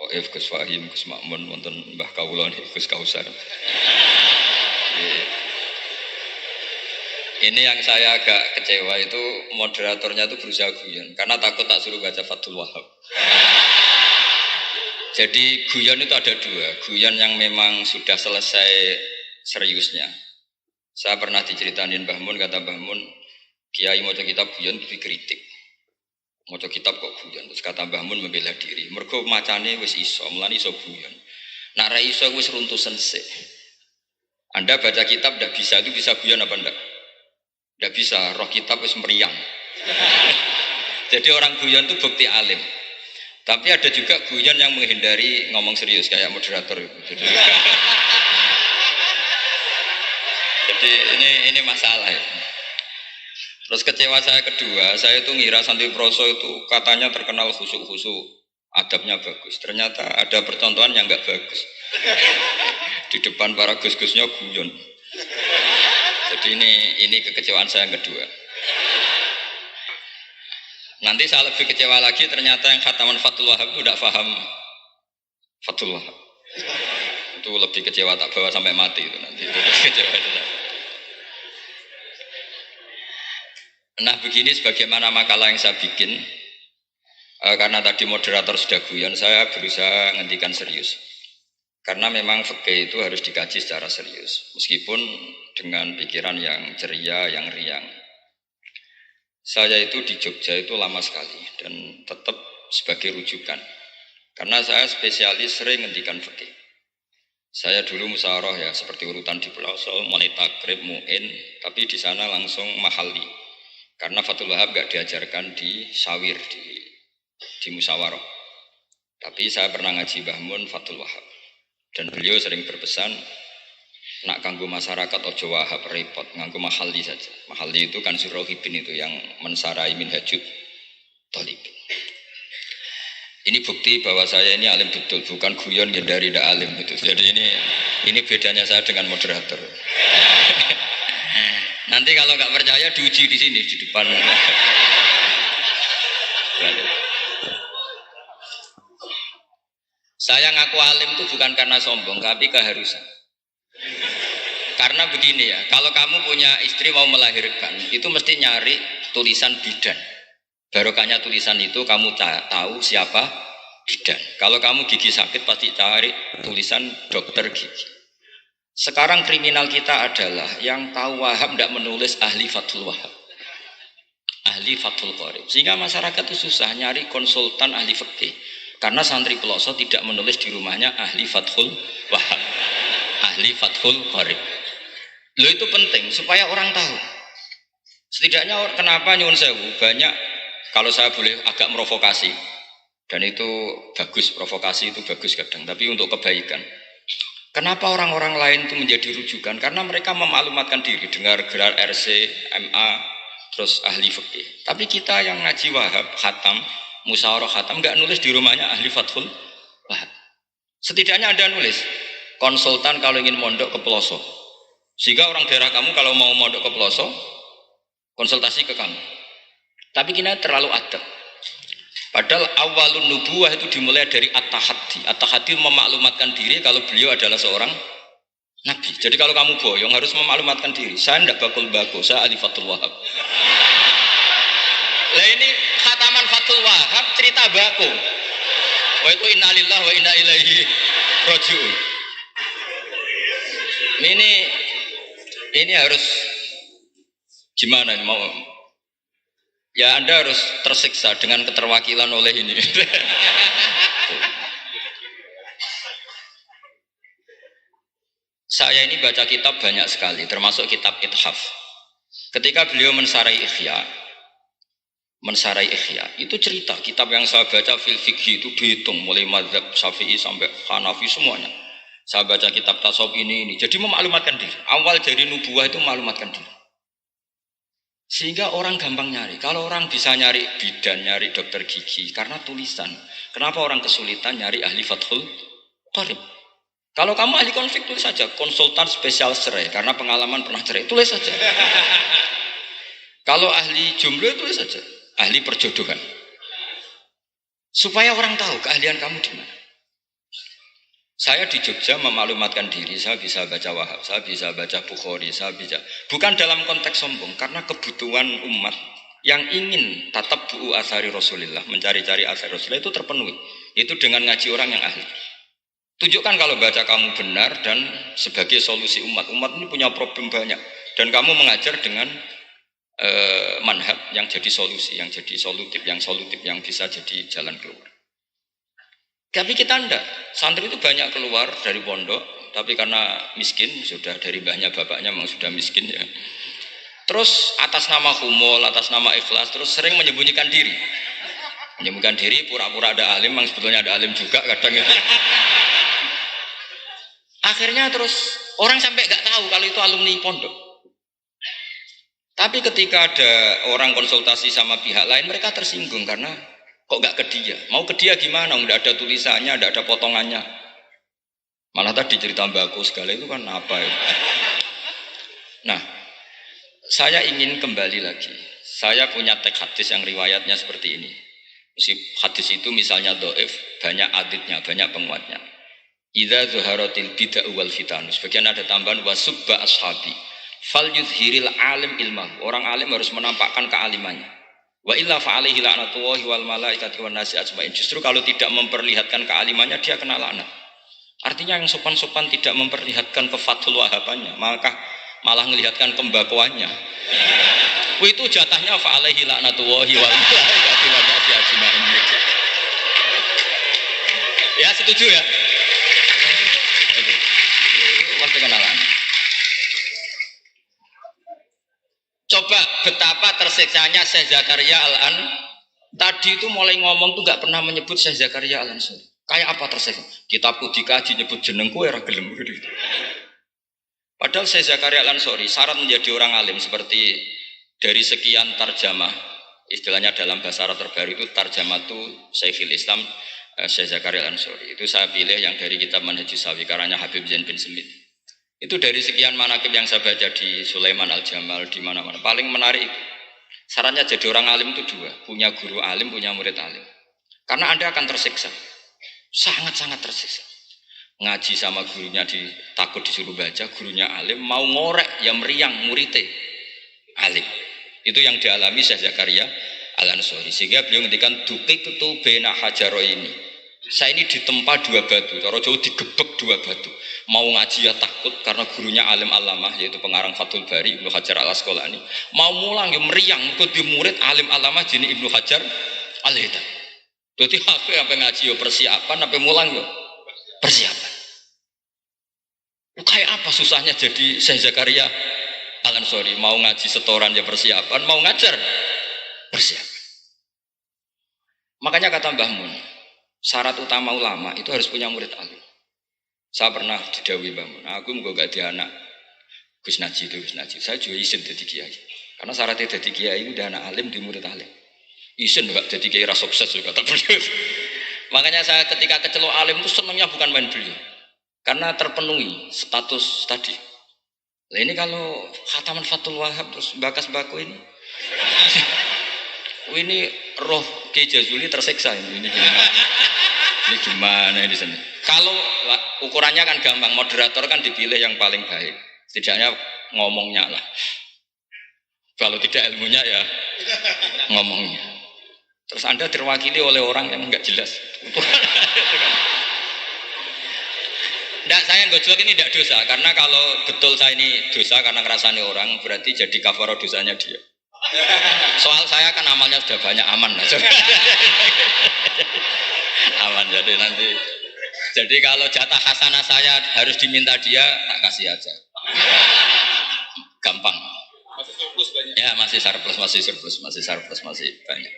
Gus Fahim, Gus Makmun, wonten Mbah Kawula Gus Kausar. Ini yang saya agak kecewa itu moderatornya itu berusaha guyon karena takut tak suruh baca Fathul Wahab. Jadi guyon itu ada dua, guyon yang memang sudah selesai seriusnya. Saya pernah diceritain Mbah Mun, kata Mbah Mun, Kiai maca kitab guyon dikritik. Maca kitab kok guyon, terus kata Mbah Mun membela diri. Mergo macane wis iso, mulane iso guyon. Nek ra iso wis runtuh sensik. Anda baca kitab ndak bisa, itu bisa guyon apa ndak? Ndak bisa, roh kitab wis meriang. Jadi orang guyon itu bukti alim. Tapi ada juga guyon yang menghindari ngomong serius kayak moderator itu. Jadi ini masalah ya. Terus kecewa saya kedua, saya itu ngira Santri Proso itu katanya terkenal khusuk-khusuk, adabnya bagus. Ternyata ada percontohan yang nggak bagus. Di depan para gus-gusnya guyon. Jadi ini kekecewaan saya yang kedua. Nanti saya lebih kecewa lagi, ternyata yang khataman Fathul Wahab itu tidak paham Fathul Wahab. Itu lebih kecewa, tak bawa sampai mati itu nanti. Itu kecewa itu. Nah begini sebagaimana makalah yang saya bikin, karena tadi moderator sudah guyon, saya berusaha ngendikan serius. Karena memang fikih itu harus dikaji secara serius, meskipun dengan pikiran yang ceria, yang riang. Saya itu di Jogja itu lama sekali dan tetap sebagai rujukan. Karena saya spesialis sering ngendikan fikih. Saya dulu musyawarah ya seperti urutan di Pelosok, mulai takrib, mu'in, tapi di sana langsung mahalli. Karena Fathul Wahab gak diajarkan di sawir, di musyawarah. Tapi saya pernah ngaji Mbah Mun Fathul Wahab. Dan beliau sering berpesan, nak kanggo masyarakat ojo wahab repot, nganggo mahalli saja. Mahalli itu kan Surahibin itu yang mensarai minhajud talibin. Ini bukti bahwa saya ini alim betul, bukan guyon dari tidak alim gitu. Jadi ini bedanya saya dengan moderator. Nanti kalau nggak percaya diuji di sini di depan. Saya ngaku alim itu bukan karena sombong, tapi keharusan. Karena begini ya, kalau kamu punya istri mau melahirkan, itu mesti nyari tulisan bidan. Barokahnya tulisan itu kamu tahu siapa bidan. Kalau kamu gigi sakit pasti cari tulisan dokter gigi. Sekarang kriminal kita adalah yang tahu Wahab tidak menulis ahli Fathul Wahab, ahli Fathul Qorib. Sehingga masyarakat itu susah nyari konsultan ahli fikih. Karena santri Pelosok tidak menulis di rumahnya ahli Fathul Wahab, ahli Fathul Qorib. Lo itu penting supaya orang tahu. Setidaknya kenapa nyuwun sewu banyak, kalau saya boleh agak merovokasi, dan itu bagus, provokasi itu bagus kadang, tapi untuk kebaikan. Kenapa orang-orang lain itu menjadi rujukan? Karena mereka memaklumatkan diri, dengar gelar RC, MA, terus ahli fikih. Tapi kita yang ngaji Wahab, khatam, musyawarah khatam, nggak nulis di rumahnya ahli Fathul Wahab. Setidaknya Anda nulis konsultan kalau ingin mondok ke Pelosok, sehingga orang daerah kamu kalau mau mondok ke Pelosok konsultasi ke kamu. Tapi kita terlalu adab. Padahal awalun nubuwah itu dimulai dari at-tahaddi. At-tahaddi memaklumatkan diri kalau beliau adalah seorang nabi. Jadi kalau kamu boyong harus memaklumatkan diri, saya tidak bakul-bakul, saya ahli Fathul Wahab. Lah ini khataman Fathul Wahab cerita baku. Wah itu innalillahi wa inna ilaihi rajiun. Ini harus gimana mau? Ya Anda harus tersiksa dengan keterwakilan oleh ini. Saya ini baca kitab banyak sekali, termasuk kitab Ithaf. Ketika beliau mensarai Ikhya, itu cerita kitab yang saya baca fil fikhi itu dihitung mulai mazhab Syafi'i sampai Hanafi semuanya. Saya baca kitab tasawuf ini. Jadi memaklumatkan diri. Awal dari nubuwah itu memaklumatkan diri. Sehingga orang gampang nyari. Kalau orang bisa nyari bidan, nyari dokter gigi karena tulisan. Kenapa orang kesulitan nyari ahli Fathul Qorib? Kalau kamu ahli konflik tulis saja konsultan spesial cerai karena pengalaman pernah cerai, tulis saja. Kalau ahli jomblo tulis saja ahli perjodohan. Supaya orang tahu keahlian kamu di mana. Saya di Jogja memaklumatkan diri, saya bisa baca Wahab, saya bisa baca Bukhari, saya bisa. Bukan dalam konteks sombong, karena kebutuhan umat yang ingin tatap bu'u asari Rasulullah, mencari-cari asari Rasulullah itu terpenuhi. Itu dengan ngaji orang yang ahli. Tunjukkan kalau baca kamu benar dan sebagai solusi umat. Umat ini punya problem banyak. Dan kamu mengajar dengan manhaj yang jadi solusi, yang jadi solutif, yang bisa jadi jalan keluar. Tapi kita enggak, santri itu banyak keluar dari pondok, tapi karena miskin, sudah dari mbahnya bapaknya memang sudah miskin ya. Terus atas nama humul, atas nama ikhlas, terus sering menyembunyikan diri. Menyembunyikan diri, pura-pura ada alim, memang sebetulnya ada alim juga kadang itu. Akhirnya terus orang sampai nggak tahu kalau itu alumni pondok. Tapi ketika ada orang konsultasi sama pihak lain, mereka tersinggung karena kok nggak ke dia? Mau ke dia gimana? Nggak ada tulisannya, nggak ada potongannya. Malah tadi cerita mbakku segala itu kan apa ya? Nah, saya ingin kembali lagi. Saya punya teks hadis yang riwayatnya seperti ini. Hadis itu misalnya do'if, banyak aditnya, banyak penguatnya. Idza zuharatil bid'ah wal fitan. Sebagian ada tambahan wasubba ashabi. Fal yuzhiril alim ilmahu. Orang alim harus menampakkan kealimannya. Wa illa fa alaihi la'natullahi wal malaikati wan nasi ajmain. Justru kalau tidak memperlihatkan kealimannya dia kena laknat. Artinya yang sopan-sopan tidak memperlihatkan kefatul wahabannya, maka malah melihatkan kembakuannya. Itu jatahnya fa alaihi la'natullahi wal malaikati wan nasi ajmain. Ya, setuju ya? Itu. Pasti kenalan. Coba betapa tersiksanya Syekh Zakaria Al-An. Tadi itu mulai ngomong tuh nggak pernah menyebut Syekh Zakaria Al-Ansori. Kayak apa tersiksa? Kitabku dikaji nyebut jenengku era gelem gitu. Padahal Syekh Zakaria Al-Ansori syarat menjadi orang alim seperti dari sekian tarjamah, istilahnya dalam bahasa Arab terbaru itu tarjamatu Syekhul Islam Syekh Zakaria Al-Ansori. Itu saya pilih yang dari kitab Manhajus Sawi karanya Habib Zain bin Smith. Itu dari sekian manaqib yang saya baca di Sulaiman Al-Jamal, di mana-mana. Paling menarik itu. Syaratnya jadi orang alim itu dua. Punya guru alim, punya murid alim. Karena Anda akan tersiksa. Sangat-sangat tersiksa. Ngaji sama gurunya takut disuruh baca, gurunya alim. Mau ngorek, ya meriang, muridnya alim. Itu yang dialami Syekh Zakaria Al-Ansori. Sehingga beliau ngendikan duqiqtu baina hajaraini. Saya ini ditempa dua batu, cara jauh digebek dua batu. Mau ngaji ya takut karena gurunya alim alamah yaitu pengarang Fathul Bari Ibnu Hajar Al Asqalani. Mau mulang ya meriang, ikut di murid alim alamah jenis Ibnu Hajar Al Haytham. Jadi sampai ngaji ya persiapan, sampai mulang ya persiapan. Kayak apa susahnya jadi Syekh Zakaria Al-Ansori? Mau ngaji setoran ya persiapan, mau ngajar persiapan. Makanya kata Mbah Mun, syarat utama ulama itu harus punya murid alim. Saya pernah didhawuhi Mbah Mun, aku mau gak ada anak Gus Naji itu Gus Naji. Saya juga izin jadi kiai. Karena syaratnya jadi kiai itu udah anak alim di murid alim. Izin gak jadi kiai rasa sukses juga tak perlu. Makanya saya ketika kecelok alim itu senangnya bukan main beliau. Karena terpenuhi status tadi. Nah ini kalau khataman Fathul Wahab terus bakas baku ini. Ini roh Ki Jazuli tersiksa ini gimana? Ini gimana ini sini? Kalau ukurannya kan gampang, moderator kan dipilih yang paling baik. Setidaknya ngomongnya lah. Kalau tidak ilmunya ya ngomongnya. Terus Anda terwakili oleh orang yang enggak jelas. Enggak, saya gojlok ini tidak dosa. Karena kalau betul saya ini dosa karena ngerasani orang, berarti jadi kafarah dosanya dia. Soal saya kan amalnya sudah banyak, aman. Aman, jadi nanti. Jadi kalau jatah hasanah saya harus diminta dia, tak kasih aja. Gampang. Masih surplus banyak. Ya, masih surplus, masih banyak.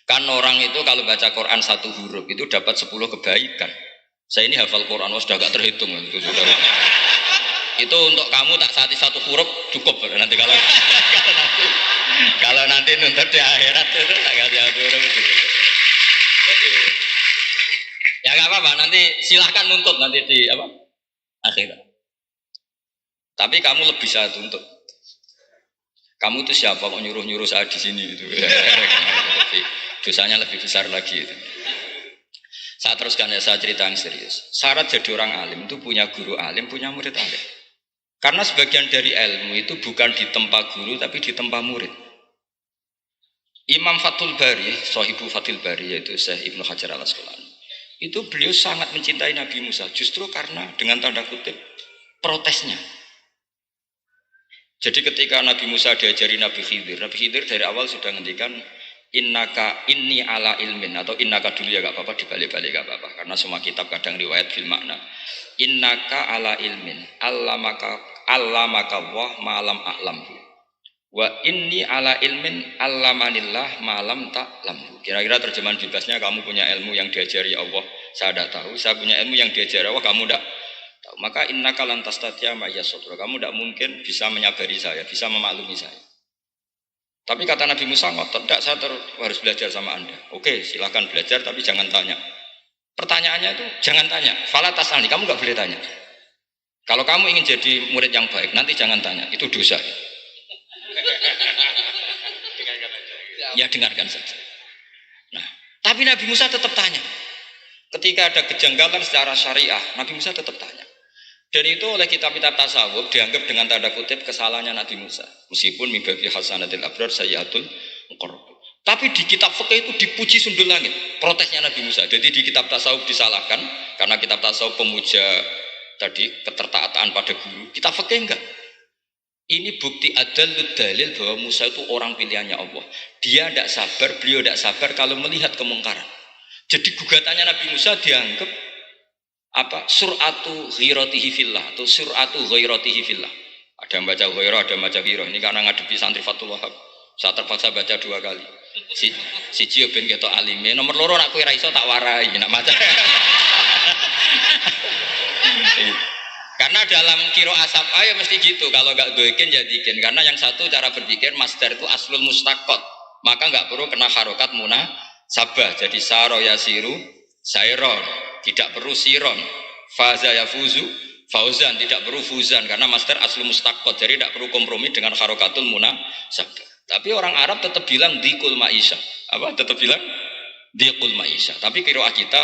Kan orang itu kalau baca Quran satu huruf itu dapat 10 kebaikan. Saya ini hafal Quran, sudah gak terhitung itu sudah. Itu untuk kamu tak saati satu huruf cukup nanti kalau nanti nuntut di akhirat itu tak kasih satu huruf itu. Ya nggak apa-apa, nanti silahkan nuntut nanti di apa akhirat. Tapi kamu lebih saya tuntut. Kamu itu siapa mau nyuruh saya di sini itu? Jadi dosanya lebih besar lagi. Itu. Saya teruskan ya, saya cerita yang serius. Syarat jadi orang alim itu punya guru alim, punya murid alim. Karena sebagian dari ilmu itu bukan ditempa guru tapi ditempa murid. Imam Fathul Bari, Sohibu Fathul Bari yaitu Syekh Ibnu Hajar Al-Asqalani. Itu beliau sangat mencintai Nabi Musa justru karena dengan tanda kutip protesnya. Jadi ketika Nabi Musa diajari Nabi Khidir dari awal sudah ngendikan innaka inni ala ilmin atau innaka dulu ya gak apa-apa dibalik-balik gak apa-apa karena semua kitab kadang riwayat fil makna innaka ala ilmin allamaka wah ma'lam a'lamhu wa inni ala ilmin allamanillah ma'lam ta'lamhu. Kira-kira terjemahan bebasnya kamu punya ilmu yang diajari Allah saya tidak tahu, saya punya ilmu yang diajari Allah kamu tidak tahu, maka innaka lan tastatya ma yasabra, kamu tidak mungkin bisa menyabari saya, bisa memaklumi saya. Tapi kata Nabi Musa, tidak, saya harus belajar sama Anda. Oke, silahkan belajar, tapi jangan tanya. Pertanyaannya itu, jangan tanya. Fala tas'alni, kamu nggak boleh tanya. Kalau kamu ingin jadi murid yang baik, nanti jangan tanya. Itu dosa. Ya, dengarkan saja. Nah, tapi Nabi Musa tetap tanya. Ketika ada kejanggalan secara syariah, Nabi Musa tetap tanya. Dan itu oleh kitab-kitab tasawuf dianggap dengan tanda kutip kesalahannya Nabi Musa. Meskipun mimbabi hasanatil abrar sayyatul muqarrab. Tapi di kitab fikih itu dipuji sundul langit. Protesnya Nabi Musa. Jadi di kitab tasawuf disalahkan karena kitab tasawuf pemuja tadi ketertaatan pada guru. Kitab fikih enggak. Ini bukti adallud dalil bahwa Musa itu orang pilihannya Allah. Dia tidak sabar, beliau tidak sabar kalau melihat kemungkaran. Jadi gugatannya Nabi Musa dianggap sur'atu ghairatihi fillah atau sur'atu ghairatihi fillah. Ada yang baca ghairah, ada yang baca ghirah. Ini karena ngadepi santri Fathul Wahab. Saya terpaksa baca 2 kali. Siji ben ketok alime, nomor loro nek kowe ra iso tak warai nek maca. Karena dalam kiro asap ya mesti gitu. Kalau enggak doikin ya dikin. Karena yang satu cara berpikir masdar itu aslul mustaqot. Maka enggak perlu kena harokat munasabah. Jadi saro yasiru sairon. Tidak perlu siron, faza yafuzu, fauzan, tidak perlu fuzan karena master aslu mustaqot, jadi tidak perlu kompromi dengan harokatul munasabah. Tapi orang Arab tetap bilang dikul maisha, tetap bilang dikul maisha. Tapi qiraah kita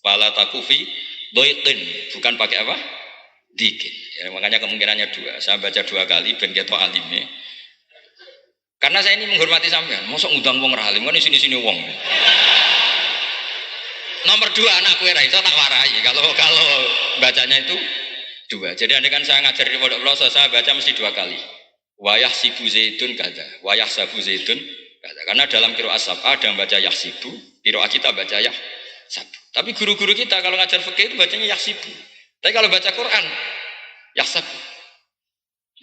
fala takufi doiqin, bukan pakai apa? Dikin. Ya, makanya kemungkinannya 2. Saya baca 2 kali ben ketok alime. Karena saya ini menghormati sampean, mosok ngundang wong ra alim kan sini-sini wong. Nomor 2 anakku era itu tak warai. Kalau bacanya itu 2. Jadi andai kan saya ngajar di pondok pelosok, saya baca mesti 2 kali. Wayah sibu zaitun kada, wayah sabu zaitun kada. Karena dalam qiraat sab'a ada yang baca yahsibu, qiraat kita baca yahsabu. Tapi guru-guru kita kalau ngajar fikih itu bacanya yahsibu. Tapi kalau baca Quran yahsabu.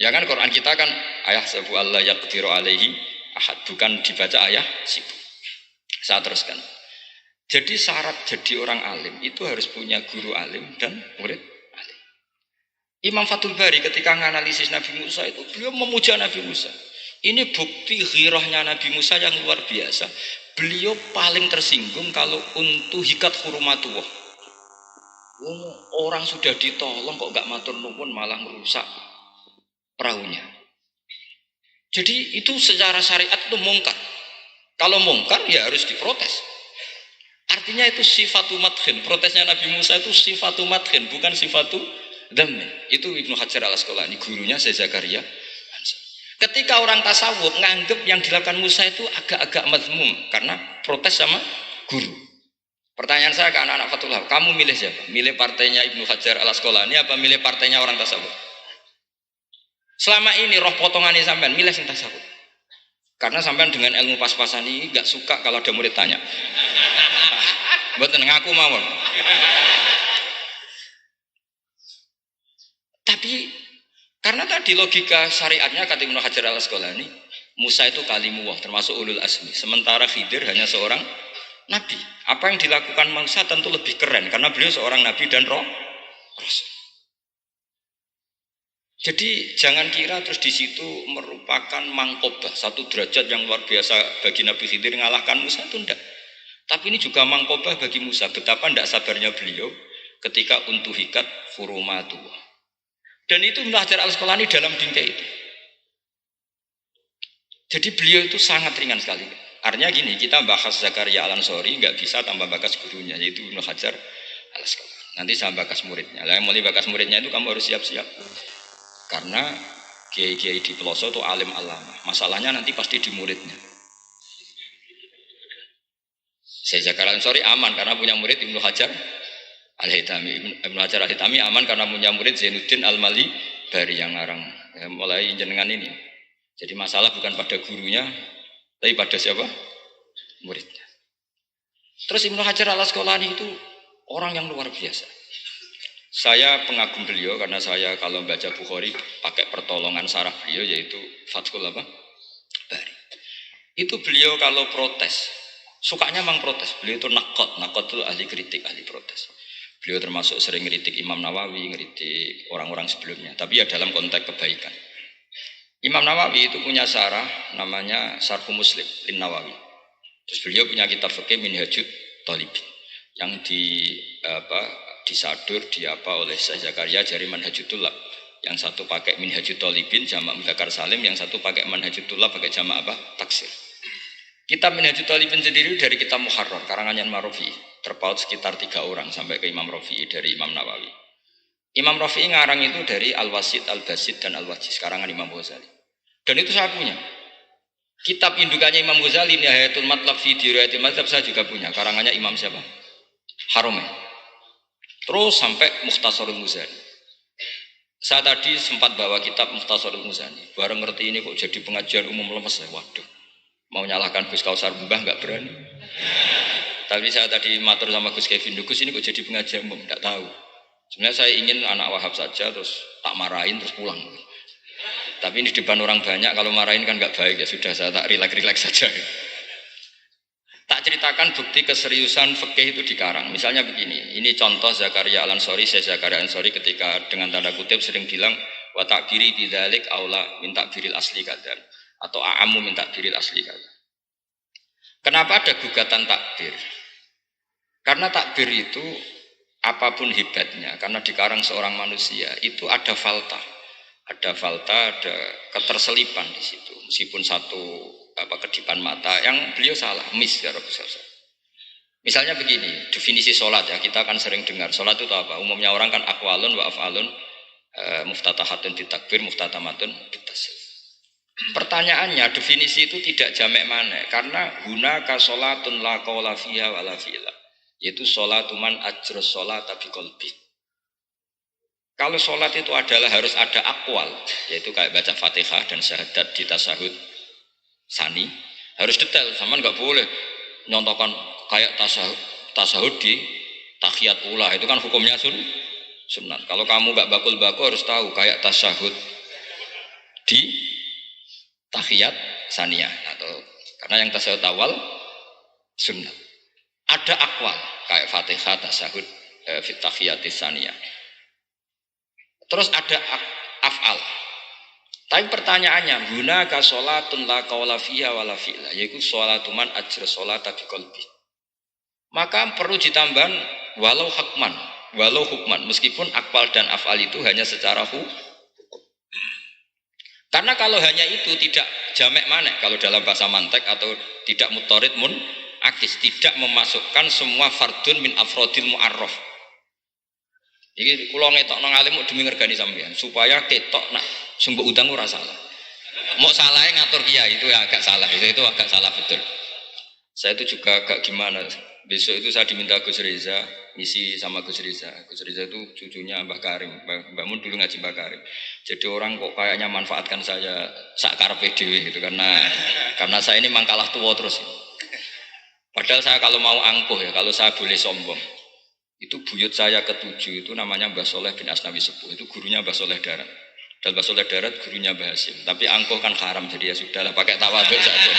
Ya kan Quran kita kan ayah sabu Allah yaqdiru alaihi ahad, bukan dibaca ayah sibu. Saya teruskan. Jadi syarat jadi orang alim itu harus punya guru alim dan murid alim. Imam Fathul Bari ketika menganalisis Nabi Musa itu beliau memuja Nabi Musa. Ini bukti ghirahnya Nabi Musa yang luar biasa. Beliau paling tersinggung kalau untuk hikat hurumatullah. Orang sudah ditolong kok gak matur nuwun malah merusak perahunya. Jadi itu secara syariat itu mungkar. Kalau mungkar ya harus diprotes. Artinya itu sifatu madhin. Protesnya Nabi Musa itu sifatu madhin, bukan sifatu dhammin. Itu Ibnu Hajar Al-Asqalani, gurunya Syekh Zakaria. Ketika orang tasawuf nganggep yang dilakukan Musa itu agak-agak mazmum karena protes sama guru. Pertanyaan saya ke anak-anak Fathul Wahab, kamu milih siapa? Milih partainya Ibnu Hajar Al-Asqalani apa milih partainya orang tasawuf? Selama ini roh potongannya sampean milih sing tasawuf. Karena sampean dengan ilmu pas-pasan ini gak suka kalau ada murid tanya. Mboten ngaku mawon. Tapi karena tadi logika syariatnya kata Ibnu Hajar Al-Asqalani, Musa itu kalimuwah termasuk ulul azmi, sementara Khidir hanya seorang nabi. Apa yang dilakukan Musa tentu lebih keren karena beliau seorang nabi dan rasul. Jadi jangan kira terus di situ merupakan mangkobah, satu derajat yang luar biasa bagi Nabi Khidir mengalahkan Musa itu enggak. Tapi ini juga mangkobah bagi Musa, betapa tidak sabarnya beliau ketika untuhikat furumatullah. Dan itu Ibnu Hajar Al-Asqalani dalam bingkai itu. Jadi beliau itu sangat ringan sekali. Artinya gini, kita bahas Zakaria Al-Ansori nggak bisa tanpa bakas gurunya, yaitu Ibnu Hajar Al-Asqalani. Nanti saya bakas muridnya. Lah yang mulai bakas muridnya itu kamu harus siap-siap. Karena kiai-kiai di pelosok itu alim alama. Masalahnya nanti pasti di muridnya. Saya Zakaria Al-Ansori aman karena punya murid Ibnu Hajar Al-Hitami. Ibnu Hajar Al-Hitami aman karena punya murid Zainuddin Al-Mali dari yang ngarang. Ya, mulai jenengan ini. Jadi masalah bukan pada gurunya, tapi pada siapa? Muridnya. Terus Ibnu Hajar Al-Asqalani itu orang yang luar biasa. Saya pengagum beliau karena saya kalau baca Bukhari pakai pertolongan sarah beliau yaitu Fathul apa? Bari. Itu beliau kalau protes, sukanya memang protes. Beliau itu nakot itu ahli kritik, ahli protes. Beliau termasuk sering kritik Imam Nawawi, kritik orang-orang sebelumnya. Tapi ya dalam konteks kebaikan. Imam Nawawi itu punya sarah namanya Syarh Muslim Lin Nawawi. Terus beliau punya kitab fikih Minhajut Thalibin yang disadur oleh Syekh Zakaria dari Manhajut Thullab. Yang satu pakai Minhajut Thalibin jamak mudzakkar salim, yang satu pakai Manhajut Thullab pakai jamak apa? Taksir. Kitab Minhajut Thalibin sendiri dari kitab Muharrar karangan Imam Rafi'i, terpaut sekitar 3 orang sampai ke Imam Rafi'i dari Imam Nawawi. Imam Rafi'i ngarang itu dari Al-Wasid, Al-Basid dan Al-Wajiz karangan Imam Ghazali. Dan itu saya punya. Kitab indukannya Imam Ghazali Nihayatul Matlab fi Dirayatil Mazhab saya juga punya karangannya Imam siapa? Haromen. Terus sampai Mukhtasarul Muzani. Saya tadi sempat bawa kitab Mukhtasarul Muzani. Bareng ngerti ini kok jadi pengajian umum lemes ya. Waduh. Mau nyalahkan Gus Kausar Mbah nggak berani. Tapi saya tadi matur sama Gus Kevin Gus ini kok jadi pengajian umum, nggak tahu. Sebenarnya saya ingin anak Wahab saja terus tak marahin terus pulang. Tapi ini di depan orang banyak, kalau marahin kan nggak baik ya sudah saya tak rileks saja. Tak ceritakan bukti keseriusan fikih itu dikarang. Misalnya begini, ini contoh Zakaria Al-Ansori, Syekh Zakaria Al-Ansori ketika dengan tanda kutip sering bilang wa takbiri bidzalik aula min takbiril asli kadan atau a'ammu min takbiril asli kadan. Kenapa ada gugatan takbir? Karena takbir itu apapun hebatnya, karena dikarang seorang manusia itu ada falta, ada keterselipan di situ. Meskipun satu kedipan mata yang beliau salah, miss ya Rasulullah. Misalnya begini, definisi sholat ya kita akan sering dengar. Sholat itu apa? Umumnya orang kan aqwalun wa af'alun, muftatahatun bitakbir, muftatamatun bitaslim. Pertanyaannya definisi itu tidak jamek mana? Karena hunaka sholatun la qawla fiha wa la fi'la. Yaitu sholatuman ajrus sholat tapi qalbi. Kalau sholat itu adalah harus ada akwal, yaitu kayak baca Fatihah dan syahadat di tasahud sani, harus detail. Sama nggak boleh nyontohkan kayak tasahud di tahiyat ula, itu kan hukumnya sunat. Kalau kamu nggak bakul-bakul harus tahu kayak tasahud di tahiyat saniyah atau karena yang tasahud awal sunat. Ada akwal kayak Fatihah, tasahud, fit tahiyatis saniyah. Terus ada af'al. Tapi pertanyaannya, hunaka sholatun la qawla fiha wa la fi'la, yaitu sholatuman ajra sholata bi qalbi. Maka perlu ditambah walau hukman, meskipun akwal dan af'al itu hanya secara hukum. Karena kalau hanya itu tidak jamek manek kalau dalam bahasa mantek atau tidak mutorid akis, tidak memasukkan semua fardun min afrodil mu'arraf. Jadi kula ngetok nang alim demi ngergani sampean supaya ketok nak sumber utang ora salah. Mau salahnya ngatur kiai itu ya agak salah, itu agak salah betul. Saya itu juga agak gimana. Besok itu saya diminta Gus Reza misi sama Gus Reza. Gus Reza itu cucunya Mbah Karim. Mbah Mun dulu ngaji Mbah Karim. Jadi orang kok kayaknya manfaatkan saya sak karepe dhewe gitu karena saya ini mangkalah tua terus. Padahal saya kalau mau angkuh ya, kalau saya boleh sombong, itu buyut saya ketujuh itu namanya Mbah Soleh bin Asnawi Sepuh, itu gurunya Mbah Soleh Darat. Dan Mbah Soleh Darat gurunya Mbah Hasim. Tapi angkuh kan haram, jadi ya sudahlah pakai tawadhu saja.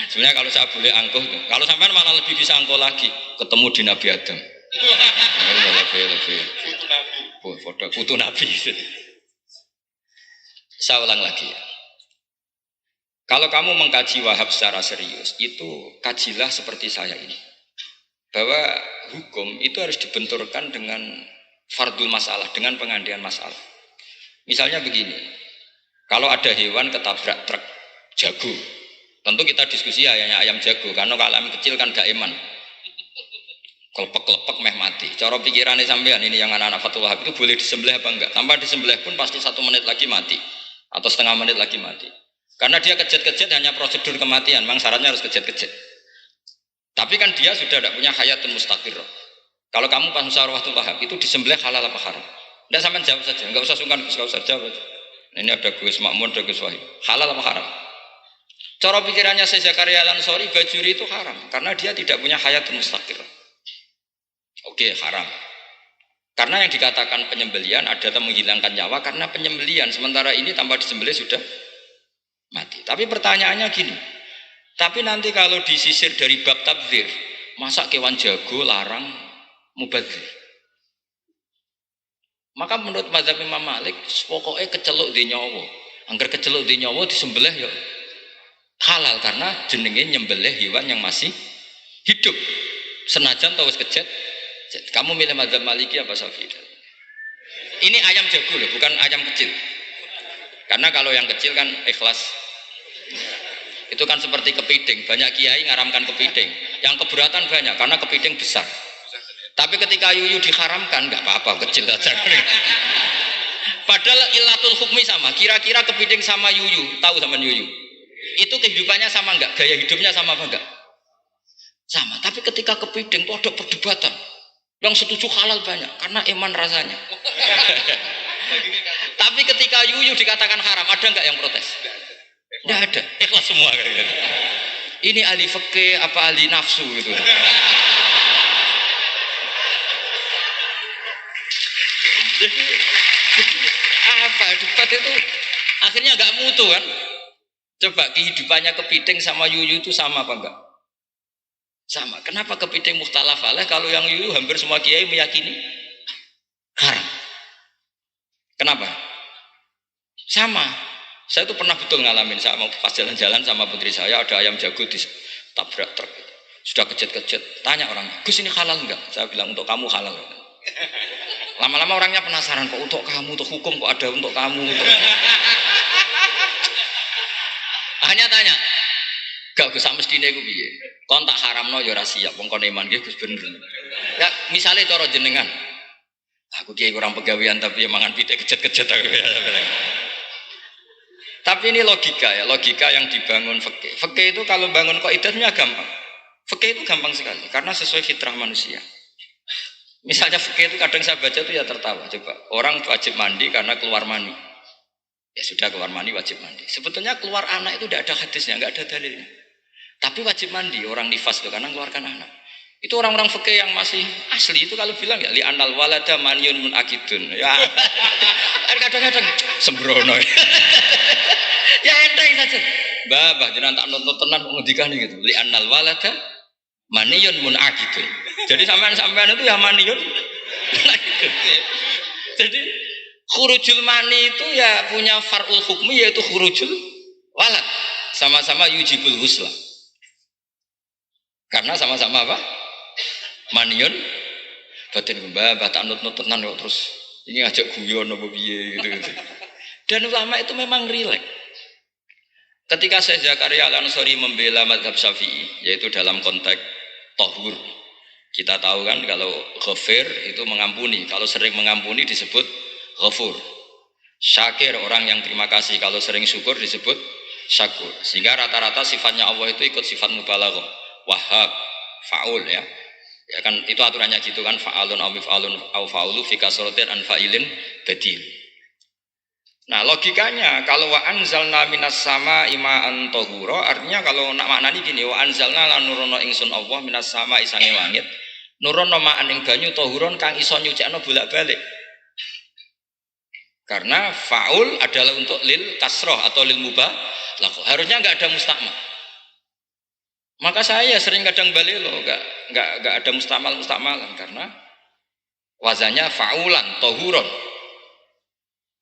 Sebenarnya kalau saya boleh angkuh, kalau sampean malah lebih bisa angkuh lagi, ketemu di Nabi Adam. Lebih. Putu Nabi. Saya ulang lagi ya. Kalau kamu mengkaji Wahab secara serius, itu kajilah seperti saya ini. Bahwa hukum itu harus dibenturkan dengan fardul masalah, dengan pengandian masalah. Misalnya begini, kalau ada hewan ketabrak truk jago, Tentu kita diskusi ayam jago, karena kalau ayam kecil kan gak eman. Kelepek-kelepek meh mati. Cara pikirannya sampean ini yang anak-anak Fathul Wahab itu boleh disembelih apa enggak? Tanpa disembelih pun pasti 1 menit lagi mati atau setengah menit lagi mati. Karena dia kejat-kejat hanya prosedur kematian, memang syaratnya harus kejat-kejat. Tapi kan dia sudah tidak punya hayatun mustaqirrah. Kalau kamu pas musyawarah Fathul Wahab itu disembelih halal apa haram? Tidak, sampean jawab saja, enggak usah sungkan, enggak usah jawab. Ini ada Gus Makmun, ada Gus Wahid. Halal apa haram? Cara pikirannya Syekh Zakaria Al-Ansori, bajuri itu haram karena dia tidak punya hayatun mustaqirrah. Oke, haram. Karena yang dikatakan penyembelian adalah menghilangkan nyawa karena penyembelian. Sementara ini tanpa disembelih sudah mati. Tapi pertanyaannya gini. Tapi nanti kalau disisir dari bab tabdzir, masa kewan jago larang mubadzir? Maka menurut mazhab Imam Malik, pokoknya keceluk di nyawa. Angger keceluk di nyawa disembelih ya halal karena jenenge nyembelih hewan yang masih hidup. Senajan tau wis kejat. Kamu milih mazhab Maliki apa Syafi'i? Ini ayam jago loh, bukan ayam kecil. Karena kalau yang kecil kan ikhlas. Itu kan seperti kepiting. Banyak kiai ngaramkan kepiting. Yang keberatan banyak karena kepiting besar. Tapi ketika yuyu diharamkan, nggak apa-apa, kecil saja. Padahal ilatul hukmi sama. Kira-kira kepiting sama yuyu, tahu sama yuyu? Itu kehidupannya sama nggak? Gaya hidupnya sama apa enggak? Sama. Tapi ketika kepiting itu ada perdebatan. Yang setuju halal banyak karena iman rasanya. Tapi ketika yuyu dikatakan haram, ada nggak yang protes? Nggak ada. Ikhlas semua kayak gitu. Ini ahli fikih apa ahli nafsu gitu. Jadi apa debat itu akhirnya nggak mutu kan? Coba kehidupannya kepiting sama yuyu itu sama apa enggak? Sama. Kenapa kepiting mukhtalaf alaih kalau yang yuyu hampir semua kiai meyakini haram? Kenapa? Sama. Saya itu pernah betul ngalamin, saya mau pas jalan-jalan sama putri saya, ada ayam jago ditabrak truk. Sudah kejut-kejut. Tanya orang, Gus ini halal enggak? Saya bilang untuk kamu halal. Lama-lama orangnya penasaran, kok untuk kamu, untuk hukum kok ada untuk kamu. Untuk... Hanya tanya, gak Gus sak mestine iku piye? Kon tak haramno ya ora siap wong kon iman nggih Gus bener. Ya misale cara jenengan. Aku kiai kurang pegawean tapi ya mangan pitik kejet-kejet aku. Tapi ini logika ya, logika yang dibangun fikih. Fikih itu kalau bangun kaidahnya gampang. Fikih itu gampang sekali karena sesuai fitrah manusia. Misalnya fikih itu kadang saya baca itu ya tertawa. Coba orang wajib mandi karena keluar mani. Ya sudah keluar mani wajib mandi. Sebetulnya keluar anak itu tidak ada hadisnya, nggak ada dalilnya. Tapi wajib mandi orang nifas itu karena mengeluarkan anak. Itu orang-orang fikih yang masih asli itu kalau bilang ya li anal walada maniyun munakidun. Ya. Kadang-kadang sembrono. Ya enteng saja. Mbah jenengan tak nonton tenan ngendikan gitu. Li anal walada maniyun munakidun. Jadi sampean itu ya maniyun. Jadi khurujul mani itu ya punya far'ul hukmi yaitu khurujul walad. Sama-sama yujibul husla. Karena sama-sama apa? Manion batin mbah tak nut-nut tenan kok terus ini ngajak guyon apa piye gitu. Dan ulama itu memang rileks. Ketika Syekh Zakaria Al-Ansori membela mazhab Syafi'i yaitu dalam konteks tahur. Kita tahu kan kalau ghafir itu mengampuni, kalau sering mengampuni disebut ghafur. Syakir orang yang terima kasih, kalau sering syukur disebut syakur. Sehingga rata-rata sifatnya Allah itu ikut sifat mubalaghah. Wahhab, faul ya. Ya kan itu aturannya gitu kan fa'alun aw mif'alun aw fa'ulu fi kasratin an fa'ilin badil. Nah, logikanya kalau wa anzalna minas sama ima'an tahura artinya kalau nak maknani gini wa anzalna lan nurono ingsun Allah minas sama isange langit nurono ma'an ing banyu tahuron kang iso nyucikno bolak-balik. Karena faul adalah untuk lil kasroh atau lil mubah. Harusnya nggak ada mustakmal. Maka saya sering kadang balik loh, nggak ada mustakmalan karena wazannya faulan, tohuron.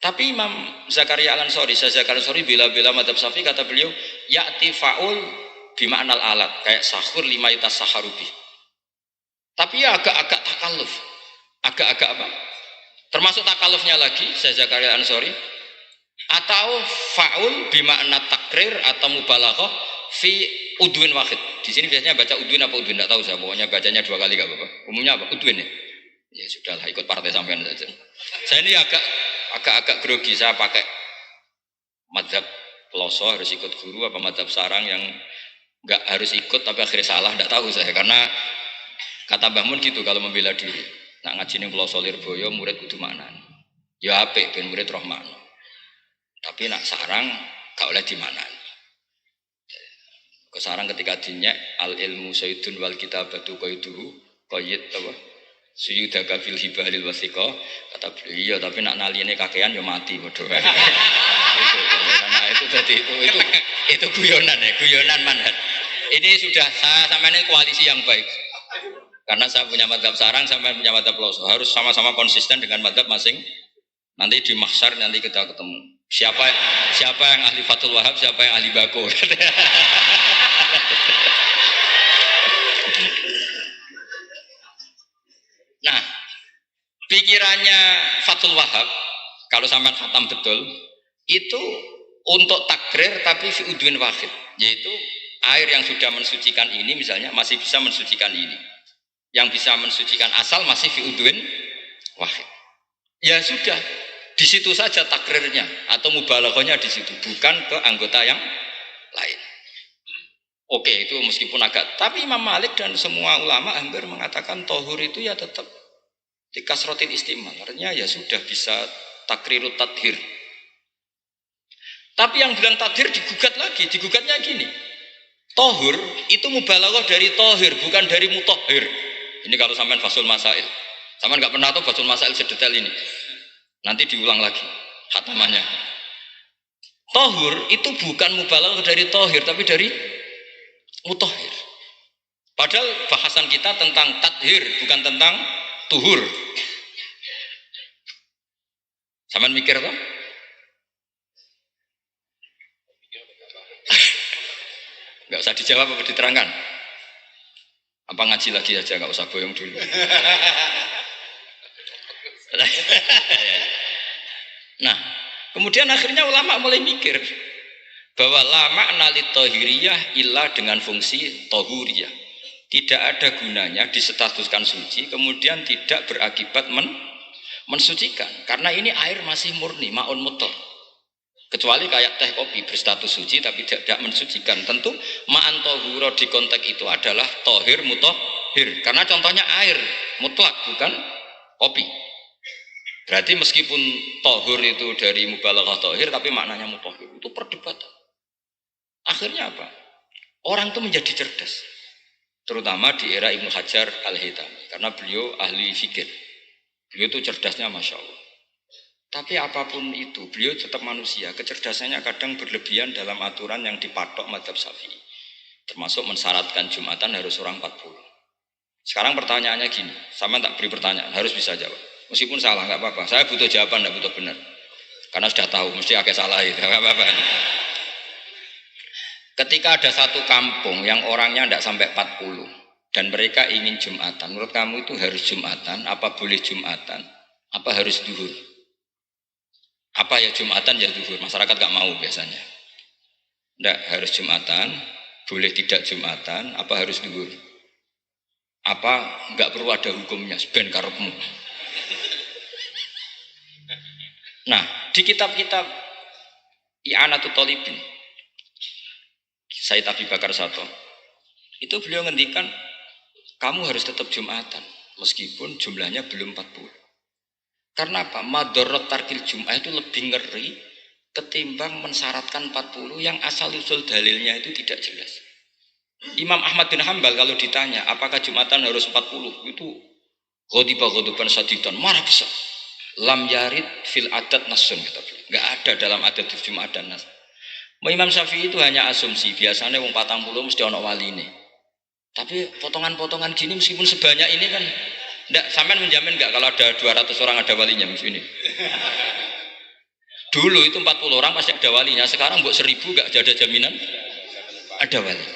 Tapi Imam Zakaria Al-Ansori, Syekh Zakaria Al-Ansori bela-bela madhab Syafi'i kata beliau, ya'ti faul bima'nal alat kayak sahur lima yutas saharubi. Tapi ya agak-agak takalluf, agak-agak apa? Termasuk takallufnya lagi Syekh Zakaria Al-Ansori atau faul bima'na takrir atau mubalaghah fi udwin wahid. Di sini biasanya baca udwin apa udwin, tidak tahu saya. Pokoknya bacanya 2 kali gak apa-apa. Umumnya apa? Udwin ya. Ya sudahlah, ikut partai sampean saja. Saya ini agak grogi, saya pakai madzhab peloso harus ikut guru apa madzhab sarang yang nggak harus ikut tapi akhirnya salah, tidak tahu saya. Karena kata Mbah Mun gitu kalau membela diri. Nak ngaji ning peloso Lirboyo murid kudu maknani. Ya apik ben murid roh makna. Tapi nak sarang gak oleh dimaknani. Kesarang ketika dinyek al ilmu sayyidun wal kitabatu qaiduhu qayyid apa suyudaka fil hibalil wasiqa, kata beliau iya tapi nak naline kakean ya mati padha wae. Itu jadi itu guyonan ya, guyonan manhaj. Ini sudah saya sama ini koalisi yang baik. Karena saya punya madzhab sarang, sama punya madzhab peloso. Harus sama-sama konsisten dengan madzhab masing. Nanti di mahsyar nanti kita ketemu. Siapa yang ahli Fathul Wahab, siapa yang ahli Bako. Nah, pikirannya Fathul Wahab kalau sampean khatam betul itu untuk takrir tapi fi udwin wahid, yaitu air yang sudah mensucikan ini misalnya masih bisa mensucikan ini, yang bisa mensucikan asal masih fi udwin wahid. Ya sudah, di situ saja takrirnya atau mubalaghahnya di situ, bukan ke anggota yang lain. Oke, itu meskipun agak, tapi Imam Malik dan semua ulama hampir mengatakan tohur itu ya tetap dikasrotil istimal, artinya ya sudah bisa takrirut tadhir. Tapi yang bilang tadhir digugat lagi, digugatnya gini, tohur itu mubalaghah dari tohir, bukan dari mutohir. Ini kalau sampean fasul masail, sampean nggak pernah tahu fasul masail sedetail ini, nanti diulang lagi khatamannya. Tohur itu bukan mubalaghah dari tohir, tapi dari mutohir. Padahal bahasan kita tentang tadhir, bukan tentang tuhur. Sampean mikir apa? Nggak usah dijawab apa diterangkan? Apa ngaji lagi aja, nggak usah boyong dulu. Nah, kemudian akhirnya ulama mulai mikir bahwa lama nalit tohiriyah ilah dengan fungsi tohuriyah. Tidak ada gunanya disetatuskan suci kemudian tidak berakibat mensucikan, karena ini air masih murni ma'un mutlaq. Kecuali kayak teh kopi berstatus suci tapi tidak mensucikan. Tentu ma'an tohuro di konteks itu adalah tohir mutohir, karena contohnya air mutlak bukan kopi. Berarti meskipun tohur itu dari mubalaghah tohir tapi maknanya mutohir, itu perdebatan. Akhirnya apa? Orang itu menjadi cerdas, terutama di era Ibnu Hajar Al-Haytami, karena beliau ahli fikih. Beliau itu cerdasnya Masya Allah. Tapi apapun itu, beliau tetap manusia. Kecerdasannya kadang berlebihan dalam aturan yang dipatok madzhab Syafi'i, termasuk mensyaratkan Jumatan harus orang 40. Sekarang pertanyaannya gini, sama tak beri pertanyaan, harus bisa jawab. Meskipun salah, nggak apa-apa. Saya butuh jawaban, nggak butuh benar. Karena sudah tahu, mesti agak salah itu, nggak apa-apa. Ketika ada satu kampung yang orangnya tidak sampai 40 dan mereka ingin Jumatan, menurut kamu itu harus Jumatan? Apa boleh Jumatan? Apa harus duhur? Apa ya Jumatan ya duhur? Masyarakat gak mau biasanya. Tidak harus Jumatan, boleh tidak Jumatan, apa harus duhur? Apa nggak perlu ada hukumnya? Ben karepmu. Nah, di kitab-kitab I'anatul Thalibin, Sayyid Abi Bakar Sato, itu beliau ngendikan kamu harus tetap Jumatan meskipun jumlahnya belum 40. Karena apa? Madorot tarkil Jum'ah itu lebih ngeri ketimbang mensyaratkan 40 yang asal usul dalilnya itu tidak jelas. Imam Ahmad bin Hambal kalau ditanya apakah Jumatan harus 40, itu ghadiban sadidan, marah besar. Lam yarid fil adat nasun, kata beliau. Enggak ada dalam adat Jumat dan nas. Imam Syafi'i itu hanya asumsi, biasanya wong 40 mesti ono waline. Tapi potongan-potongan gini meskipun sebanyak ini kan enggak, sampean menjamin enggak kalau ada 200 orang ada walinya mesti ini. Dulu itu 40 orang pasti ada walinya, sekarang buat 1000 enggak ada jaminan ada wali.